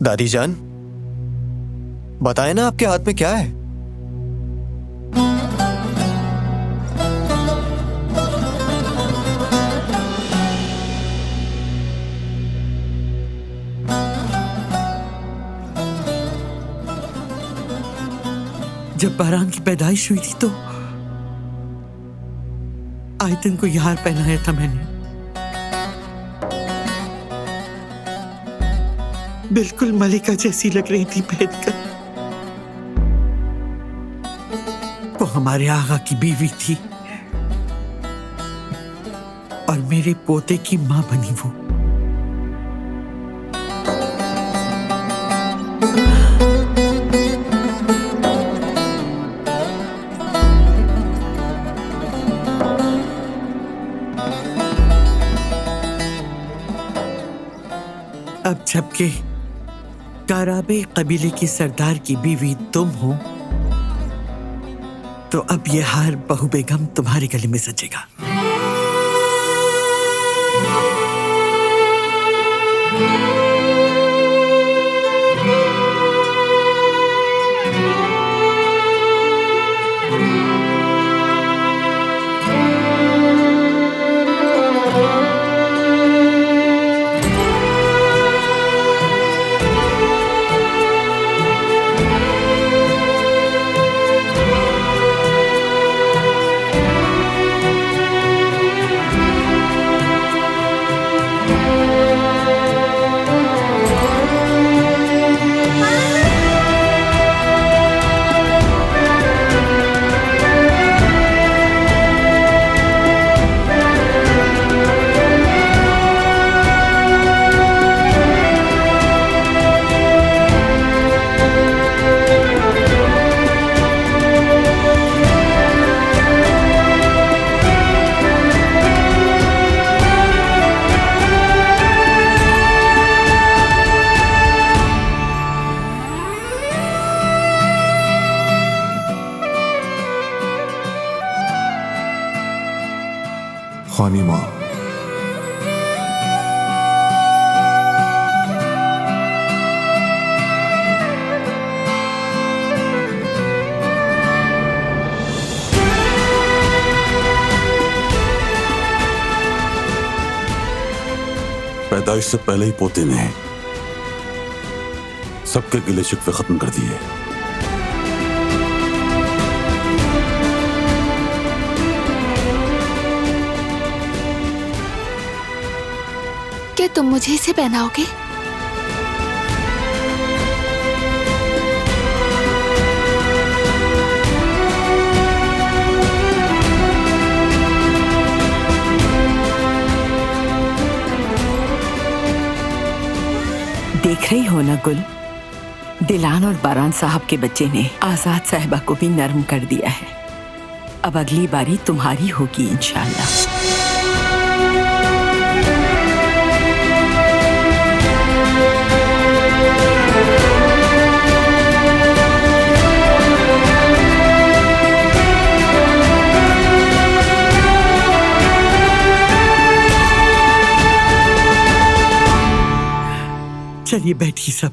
दादी जान, बताए ना आपके हाथ में क्या है? जब बारान की पैदाइश हुई थी तो आयतन को यह हार पहनाया था मैंने। बिल्कुल मलिका जैसी लग रही थी पहनकर। वो हमारे आगा की बीवी थी और मेरे पोते की मां बनी वो। अब जबकि काराबे कबीले की सरदार की बीवी तुम हो, तो अब यह हार बहू बेगम तुम्हारे गले में सजेगा। खानी माँ, पैदाइश से पहले ही पोते ने सबके गिले शिकवे खत्म कर दिए। क्या तुम मुझे इसे पहनाओगे? देख रही हो ना गुल, दिलान और बारान साहब के बच्चे ने आजाद साहिबा को भी नरम कर दिया है। अब अगली बारी तुम्हारी होगी इंशाल्लाह। चलिए बैठिए सब।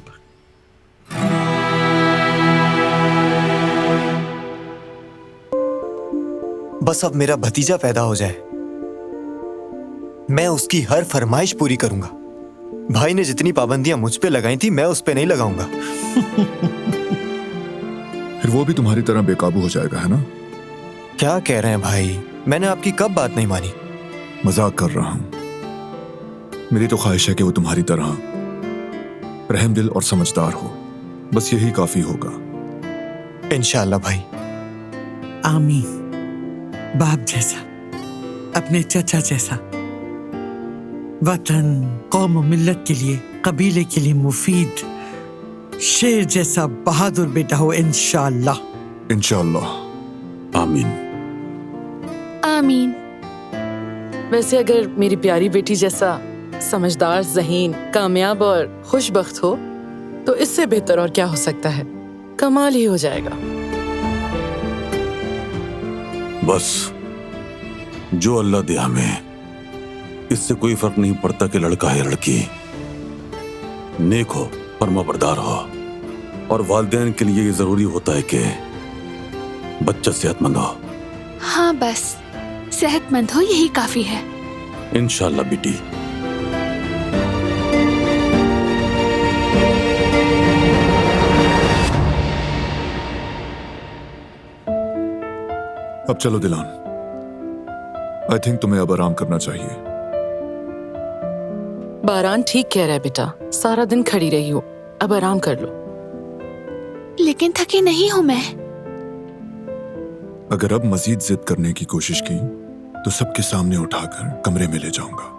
बस अब मेरा भतीजा पैदा हो जाए, मैं उसकी हर फरमाइश पूरी करूंगा। भाई ने जितनी पाबंदियां मुझ पे लगाई थी, मैं उस पे नहीं लगाऊंगा। फिर वो भी तुम्हारी तरह बेकाबू हो जाएगा, है ना? क्या कह रहे हैं भाई? मैंने आपकी कब बात नहीं मानी? मजाक कर रहा हूं। मेरी तो ख्वाहिश है कि वो तुम्हारी तरह रहमदिल और समझदार हो। बस यही काफी होगा। इंशाअल्लाह भाई। आमीन। बाप जैसा, अपने चचा जैसा, वतन, कौम और मिल्लत के लिए, कबीले के लिए मुफीद, शेर जैसा बहादुर बेटा हो इंशाअल्लाह। इंशाअल्लाह। आमीन। आमीन। वैसे अगर मेरी प्यारी बेटी जैसा समझदार, ज़हीन, कामयाब और खुशबख्त हो तो इससे बेहतर और क्या हो सकता है? कमाल ही हो जाएगा। बस जो अल्लाह दे हमें, इससे कोई फर्क नहीं पड़ता कि लड़का है लड़की, नेक हो फर्माबरदार हो, और वालिदैन के लिए ये जरूरी होता है कि बच्चा सेहतमंद हो। हाँ, बस सेहतमंद हो यही काफी है। इंशाल्लाह बेटी। अब चलो दिलान, आई थिंक तुम्हें अब आराम करना चाहिए। बारान ठीक कह रहा है बेटा, सारा दिन खड़ी रही हो, अब आराम कर लो। लेकिन थकी नहीं हूँ मैं। अगर अब मजीद जिद करने की कोशिश की तो सबके सामने उठाकर कमरे में ले जाऊंगा।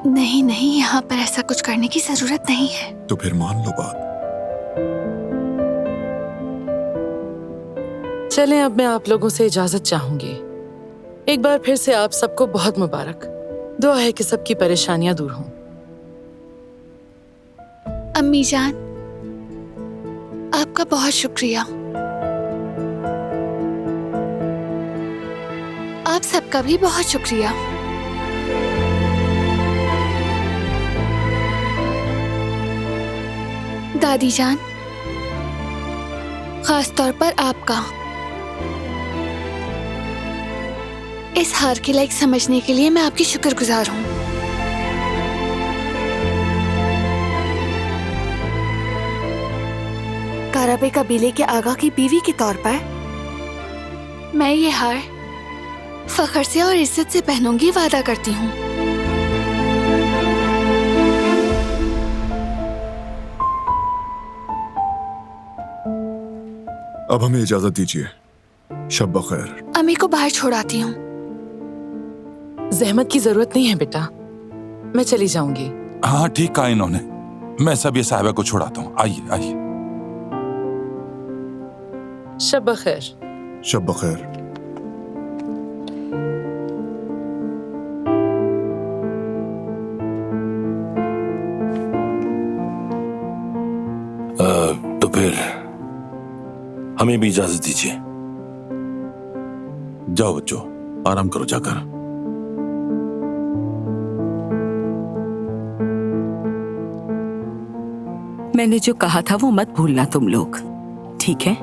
नहीं नहीं, यहाँ पर ऐसा कुछ करने की जरूरत नहीं है। तो फिर मान लो बात। चलें, अब मैं आप लोगों से इजाजत चाहूंगी। एक बार फिर से आप सबको बहुत मुबारक। दुआ है कि सबकी परेशानियां दूर हों। अम्मी जान, आपका बहुत शुक्रिया। आप सबका भी बहुत शुक्रिया। दादी जान, खास तौर पर आपका इस हार के लायक समझने के लिए मैं आपकी शुक्रगुजार हूँ। काराबे कबीले के आगा की बीवी के तौर पर मैं ये हार फख्र से और इज्जत से पहनूंगी, वादा करती हूँ। अब हमें इजाजत दीजिए। शब बखैर। अम्मी को बाहर छोड़ाती हूँ। जहमत की जरूरत नहीं है बेटा, मैं चली जाऊंगी। हाँ ठीक कहा इन्होंने, मैं सब ये साहिबा को छुड़ाता हूँ। आइए आइए। शब बखैर। शब बखैर। तो फिर हमें भी इजाजत दीजिए। जाओ बच्चों, आराम करो जाकर। मैंने जो कहा था वो मत भूलना तुम लोग, ठीक है?